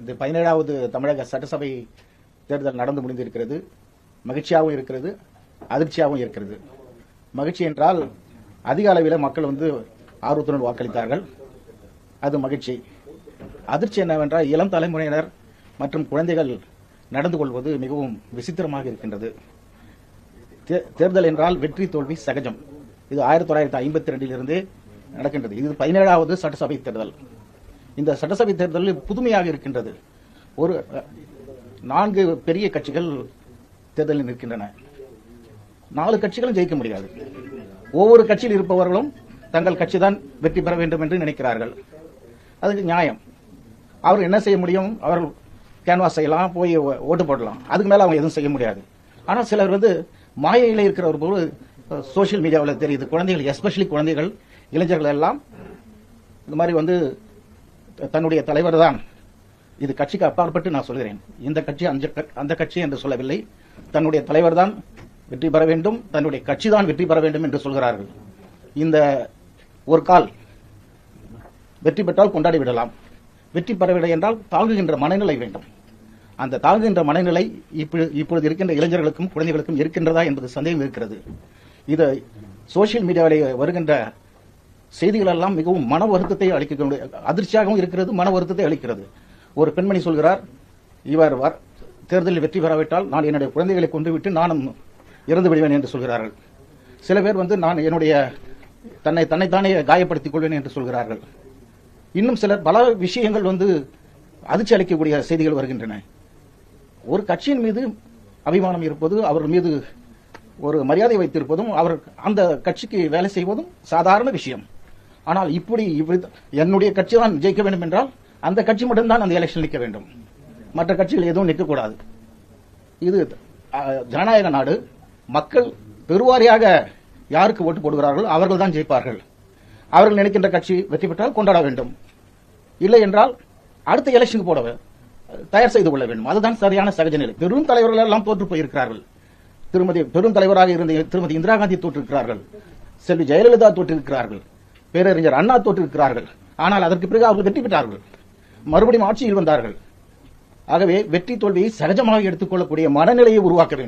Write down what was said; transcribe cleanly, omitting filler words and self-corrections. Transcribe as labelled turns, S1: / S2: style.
S1: இந்த 17வது தமிழக சட்டசபை தேர்தல் நடந்து முடிந்திருக்கிறது. மகிழ்ச்சியாகவும் இருக்கிறது, அதிர்ச்சியாகவும் இருக்கிறது. மகிழ்ச்சி என்றால் அதிக அளவில் மக்கள் ஆர்வத்துடன் வாக்களித்தார்கள், அது மகிழ்ச்சி. அதிர்ச்சி என்னவென்றால் இளம் தலைமுறையினர் மற்றும் குழந்தைகள் நடந்து கொள்வது மிகவும் விசித்திரமாக இருக்கின்றது. தேர்தல் என்றால் வெற்றி தோல்வி சகஜம். இது 1952 நடக்கின்றது. இது 17வது சட்டசபை தேர்தல். இந்த சட்டசபை தேர்தலில் புதுமையாக இருக்கின்றது. 4 பெரிய கட்சிகள் தேர்தலில் நிற்கின்றன. 4 கட்சிகளும் ஜெயிக்க முடியாது. ஒவ்வொரு கட்சியில் இருப்பவர்களும் தங்கள் கட்சி தான் வெற்றி பெற வேண்டும் என்று நினைக்கிறார்கள். அதுக்கு நியாயம். அவர் என்ன செய்ய முடியும்? அவர்கள் கேன்வாஸ் செய்யலாம், போய் ஓட்டு போடலாம். அதுக்கு மேல அவங்க எதுவும் செய்ய முடியாது. ஆனால் சிலர் மாயையில் இருக்கிற ஒரு சோசியல் மீடியாவில் தெரியுது. குழந்தைகள், எஸ்பெஷலி குழந்தைகள், இளைஞர்கள் எல்லாம் இந்த மாதிரி தன்னுடைய தலைவர் தான், இது கட்சிக்கு அப்பாற்பட்டு நான் சொல்கிறேன், இந்த கட்சி அந்த கட்சி என்று சொல்லவில்லை, தன்னுடைய தலைவர் தான் வெற்றி பெற வேண்டும், தன்னுடைய கட்சி தான் வெற்றி பெற வேண்டும் என்று சொல்கிறார்கள். இந்த ஒரு கால் வெற்றி பெற்றால் கொண்டாடி விடலாம், வெற்றி பெறவில்லை என்றால் தாங்குகின்ற மனநிலை வேண்டும். அந்த தாங்குகின்ற மனநிலை இப்பொழுது இருக்கின்ற இளைஞர்களுக்கும் குழந்தைகளுக்கும் இருக்கின்றதா என்பது சந்தேகம் இருக்கிறது. இது சோசியல் மீடியாவில் வருகின்ற செய்திகள் எல்லாம் மிகவும் மன வருத்தத்தை அளிக்கக்கூடிய, அதிர்ச்சியாகவும் இருக்கிறது, மன வருத்தத்தை அளிக்கிறது. ஒரு பெண்மணி சொல்கிறார், இவர் தேர்தலில் வெற்றி பெறாவிட்டால் நான் என்னுடைய குழந்தைகளை கொண்டுவிட்டு நானும் இறந்து விடுவேன் என்று சொல்கிறார்கள். சில பேர் நான் என்னுடைய தன்னைத்தானே காயப்படுத்திக் கொள்வேன் என்று சொல்கிறார்கள். இன்னும் சிலர் பல விஷயங்கள் அதிர்ச்சி அளிக்கக்கூடிய செய்திகள் வருகின்றன. ஒரு கட்சியின் மீது அபிமானம் இருப்பது, அவர்கள் மீது ஒரு மரியாதை வைத்திருப்பதும், அவர் அந்த கட்சிக்கு வேலை செய்வதும் சாதாரண விஷயம். ஆனால் இப்படி என்னுடைய கட்சி தான் ஜெயிக்க வேண்டும் என்றால் அந்த கட்சி மட்டும்தான் அந்த எலெக்ஷன் நிற்க வேண்டும், மற்ற கட்சிகள் எதுவும் நிற்கக்கூடாது. இது ஜனநாயக நாடு. மக்கள் பெருவாரியாக யாருக்கு ஓட்டு போடுகிறார்கள் அவர்கள் தான் ஜெயிப்பார்கள். அவர்கள் நினைக்கின்ற கட்சி வெற்றி பெற்றால் கொண்டாட வேண்டும், இல்லை என்றால் அடுத்த எலெக்ஷனுக்கு போட தயார் செய்து கொள்ள வேண்டும். அதுதான் சரியான சகஜ நிலை. பெரும் தலைவர்கள் எல்லாம் தோற்று போயிருக்கிறார்கள். பெரும் தலைவராக இருந்த திருமதி இந்திரா காந்தி தோற்றிருக்கிறார்கள், செல்வி ஜெயலலிதா தோற்றிருக்கிறார்கள், பேரறிஞர் அண்ணா தோற்றிருக்கிறார்கள். ஆனால் அதற்கு பிறகு அவர்கள் வெற்றி பெற்றார்கள், மறுபடியும் ஆட்சியில் வந்தார்கள். ஆகவே வெற்றி தோல்வியை சகஜமாக எடுத்துக்கொள்ளக்கூடிய மனநிலையை உருவாக்க வேண்டும்.